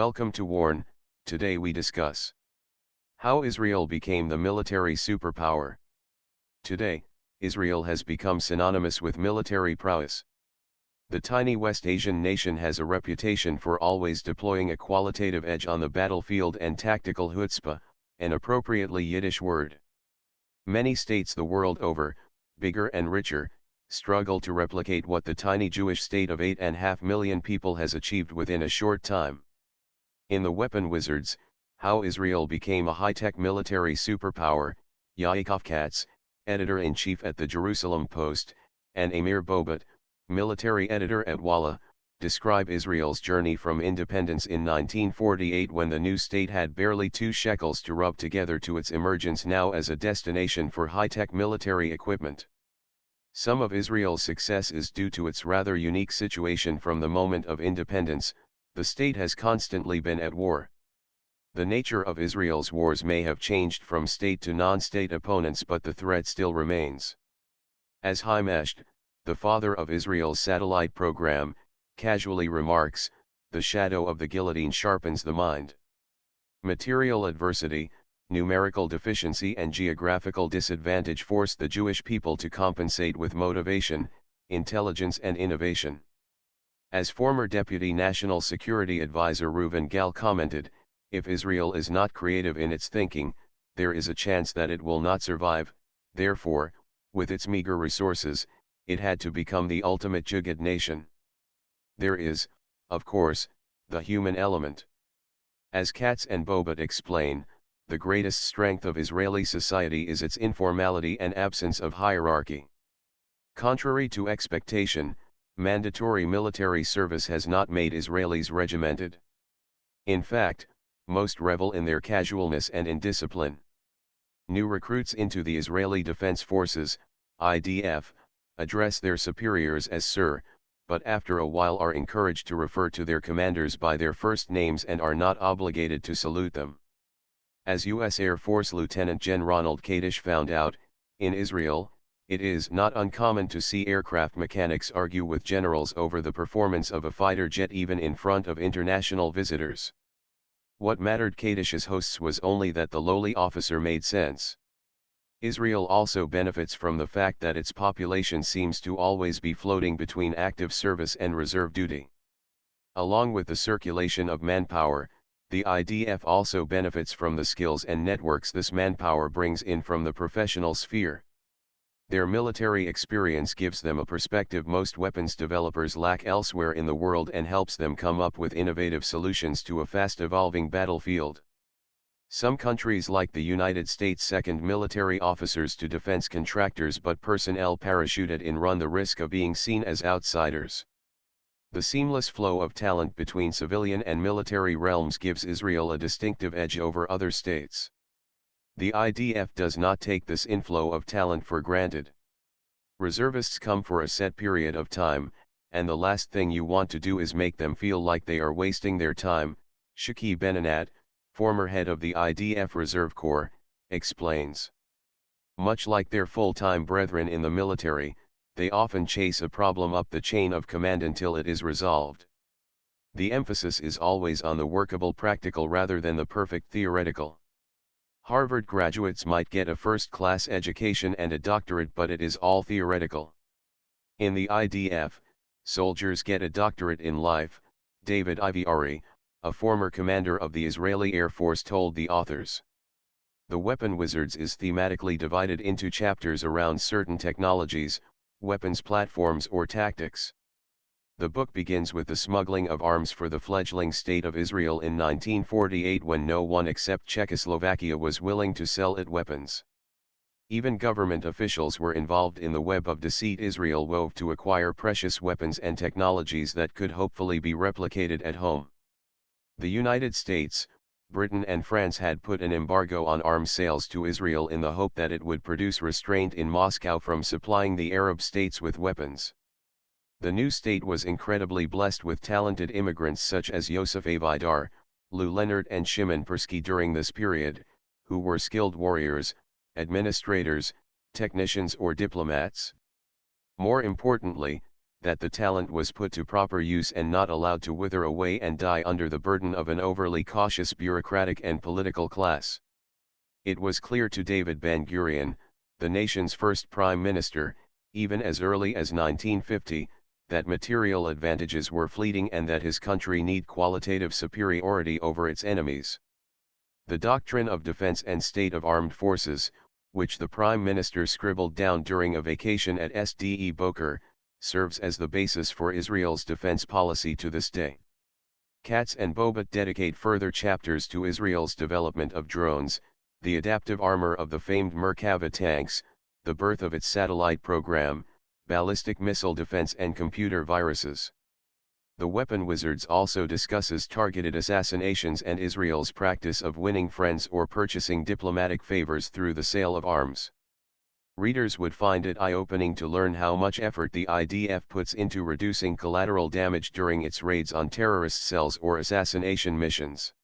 Welcome to Warn. Today we discuss how Israel became the military superpower. Today, Israel has become synonymous with military prowess. The tiny West Asian nation has a reputation for always deploying a qualitative edge on the battlefield and tactical chutzpah, an appropriately Yiddish word. Many states the world over, bigger and richer, struggle to replicate what the tiny Jewish state of 8.5 million people has achieved within a short time. In The Weapon Wizards, How Israel Became a High-Tech Military Superpower, Yaakov Katz, editor-in-chief at the Jerusalem Post, and Amir Bobat, military editor at Walla, describe Israel's journey from independence in 1948 when the new state had barely 2 shekels to rub together to its emergence now as a destination for high-tech military equipment. Some of Israel's success is due to its rather unique situation. From the moment of independence, the state has constantly been at war. The nature of Israel's wars may have changed from state to non-state opponents, but the threat still remains. As Haim Eshed, the father of Israel's satellite program, casually remarks, the shadow of the guillotine sharpens the mind. Material adversity, numerical deficiency and geographical disadvantage forced the Jewish people to compensate with motivation, intelligence and innovation. As former Deputy National Security Advisor Reuven Gal commented, if Israel is not creative in its thinking, there is a chance that it will not survive. Therefore, with its meager resources, it had to become the ultimate jugaad nation. There is, of course, the human element. As Katz and Bobat explain, the greatest strength of Israeli society is its informality and absence of hierarchy. Contrary to expectation, mandatory military service has not made Israelis regimented. In fact, most revel in their casualness and indiscipline. New recruits into the Israeli Defense Forces, IDF, address their superiors as Sir, but after a while are encouraged to refer to their commanders by their first names and are not obligated to salute them. As U.S. Air Force Lieutenant Gen. Ronald Kadish found out, in Israel, it is not uncommon to see aircraft mechanics argue with generals over the performance of a fighter jet even in front of international visitors. What mattered Kadish's hosts was only that the lowly officer made sense. Israel also benefits from the fact that its population seems to always be floating between active service and reserve duty. Along with the circulation of manpower, the IDF also benefits from the skills and networks this manpower brings in from the professional sphere. Their military experience gives them a perspective most weapons developers lack elsewhere in the world and helps them come up with innovative solutions to a fast-evolving battlefield. Some countries like the United States second military officers to defense contractors, but personnel parachuted in run the risk of being seen as outsiders. The seamless flow of talent between civilian and military realms gives Israel a distinctive edge over other states. The IDF does not take this inflow of talent for granted. Reservists come for a set period of time, and the last thing you want to do is make them feel like they are wasting their time, Shaki Benanat, former head of the IDF Reserve Corps, explains. Much like their full-time brethren in the military, they often chase a problem up the chain of command until it is resolved. The emphasis is always on the workable practical rather than the perfect theoretical. Harvard graduates might get a first-class education and a doctorate, but it is all theoretical. In the IDF, soldiers get a doctorate in life, David Iviari, a former commander of the Israeli Air Force, told the authors. The Weapon Wizards is thematically divided into chapters around certain technologies, weapons platforms or tactics. The book begins with the smuggling of arms for the fledgling state of Israel in 1948, when no one except Czechoslovakia was willing to sell it weapons. Even government officials were involved in the web of deceit Israel wove to acquire precious weapons and technologies that could hopefully be replicated at home. The United States, Britain and France had put an embargo on arms sales to Israel in the hope that it would produce restraint in Moscow from supplying the Arab states with weapons. The new state was incredibly blessed with talented immigrants such as Yosef Avidar, Lou Leonard and Shimon Persky during this period, who were skilled warriors, administrators, technicians or diplomats. More importantly, that the talent was put to proper use and not allowed to wither away and die under the burden of an overly cautious bureaucratic and political class. It was clear to David Ben-Gurion, the nation's first prime minister, even as early as 1950, that material advantages were fleeting and that his country need qualitative superiority over its enemies. The doctrine of defense and state of armed forces, which the Prime Minister scribbled down during a vacation at Sde Boker, serves as the basis for Israel's defense policy to this day. Katz and Bobot dedicate further chapters to Israel's development of drones, the adaptive armor of the famed Merkava tanks, the birth of its satellite program, ballistic missile defense and computer viruses. The Weapon Wizards also discusses targeted assassinations and Israel's practice of winning friends or purchasing diplomatic favors through the sale of arms. Readers would find it eye-opening to learn how much effort the IDF puts into reducing collateral damage during its raids on terrorist cells or assassination missions.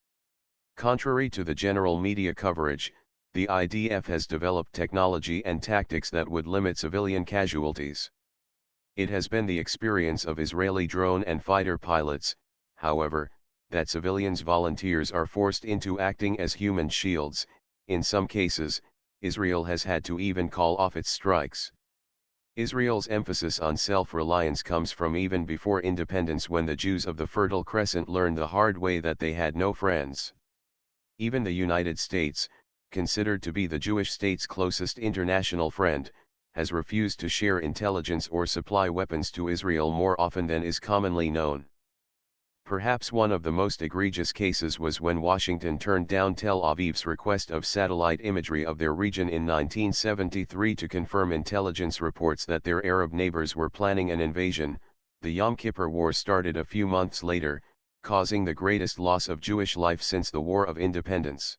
Contrary to the general media coverage, the IDF has developed technology and tactics that would limit civilian casualties. It has been the experience of Israeli drone and fighter pilots, however, that civilians volunteers are forced into acting as human shields. In some cases, Israel has had to even call off its strikes. Israel's emphasis on self-reliance comes from even before independence, when the Jews of the Fertile Crescent learned the hard way that they had no friends. Even the United States, considered to be the Jewish state's closest international friend, has refused to share intelligence or supply weapons to Israel more often than is commonly known. Perhaps one of the most egregious cases was when Washington turned down Tel Aviv's request of satellite imagery of their region in 1973 to confirm intelligence reports that their Arab neighbors were planning an invasion. The Yom Kippur War started a few months later, causing the greatest loss of Jewish life since the War of Independence.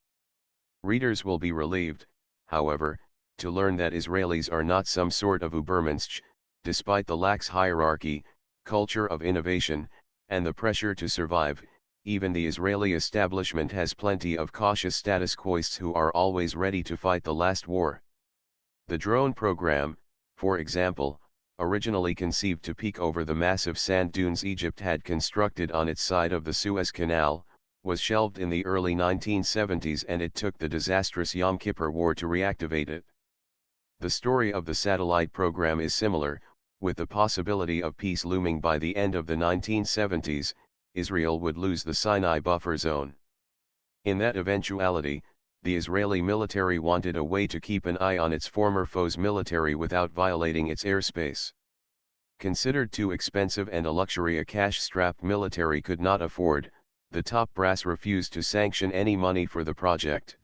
Readers will be relieved, however, to learn that Israelis are not some sort of Übermensch, despite the lax hierarchy, culture of innovation, and the pressure to survive. Even the Israeli establishment has plenty of cautious status quoists who are always ready to fight the last war. The drone program, for example, originally conceived to peek over the massive sand dunes Egypt had constructed on its side of the Suez Canal, was shelved in the early 1970s, and it took the disastrous Yom Kippur War to reactivate it. The story of the satellite program is similar, with the possibility of peace looming by the end of the 1970s. Israel would lose the Sinai buffer zone. In that eventuality, the Israeli military wanted a way to keep an eye on its former foe's military without violating its airspace. Considered too expensive and a luxury a cash-strapped military could not afford, the top brass refused to sanction any money for the project.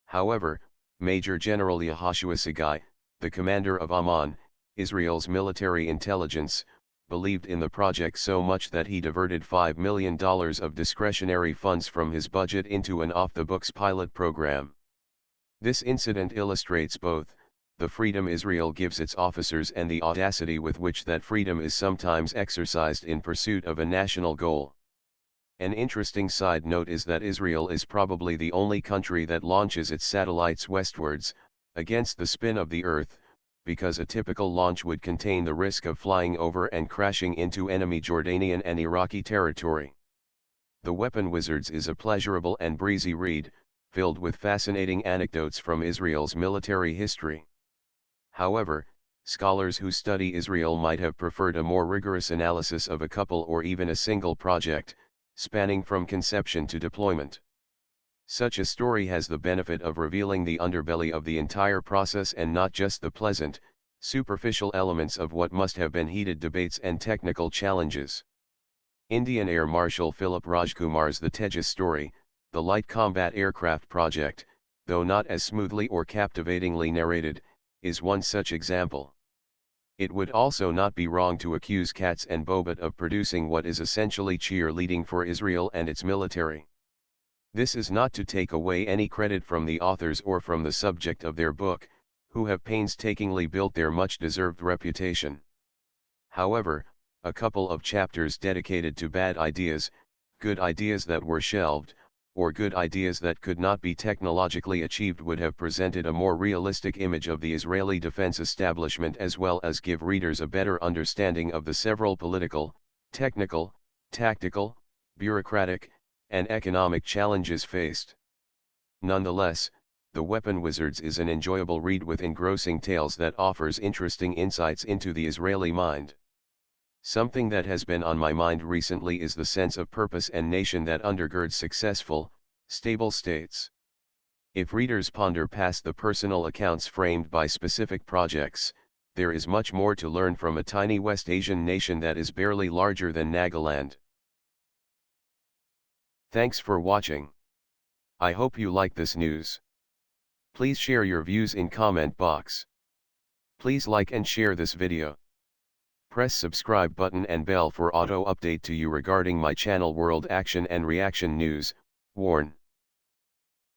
However, Major General Yehoshua Sagai, the commander of Amman, Israel's military intelligence, believed in the project so much that he diverted $5 million of discretionary funds from his budget into an off-the-books pilot program. This incident illustrates both the freedom Israel gives its officers and the audacity with which that freedom is sometimes exercised in pursuit of a national goal. An interesting side note is that Israel is probably the only country that launches its satellites westwards, against the spin of the Earth, because a typical launch would contain the risk of flying over and crashing into enemy Jordanian and Iraqi territory. The Weapon Wizards is a pleasurable and breezy read, filled with fascinating anecdotes from Israel's military history. However, scholars who study Israel might have preferred a more rigorous analysis of a couple or even a single project, spanning from conception to deployment. Such a story has the benefit of revealing the underbelly of the entire process and not just the pleasant, superficial elements of what must have been heated debates and technical challenges. Indian Air Marshal Philip Rajkumar's The Tejas story, the light combat aircraft project, though not as smoothly or captivatingly narrated, is one such example. It would also not be wrong to accuse Katz and Bobot of producing what is essentially cheerleading for Israel and its military. This is not to take away any credit from the authors or from the subject of their book, who have painstakingly built their much-deserved reputation. However, a couple of chapters dedicated to bad ideas, good ideas that were shelved, or good ideas that could not be technologically achieved would have presented a more realistic image of the Israeli defense establishment as well as give readers a better understanding of the several political, technical, tactical, bureaucratic, and economic challenges faced. Nonetheless, The Weapon Wizards is an enjoyable read with engrossing tales that offers interesting insights into the Israeli mind. Something that has been on my mind recently is the sense of purpose and nation that undergirds successful, stable states. If readers ponder past the personal accounts framed by specific projects, there is much more to learn from a tiny West Asian nation that is barely larger than Nagaland. Thanks for watching. I hope you like this news. Please share your views in comment box. Please like and share this video. Press subscribe button and bell for auto update to you regarding my channel World Action and Reaction News. Warn.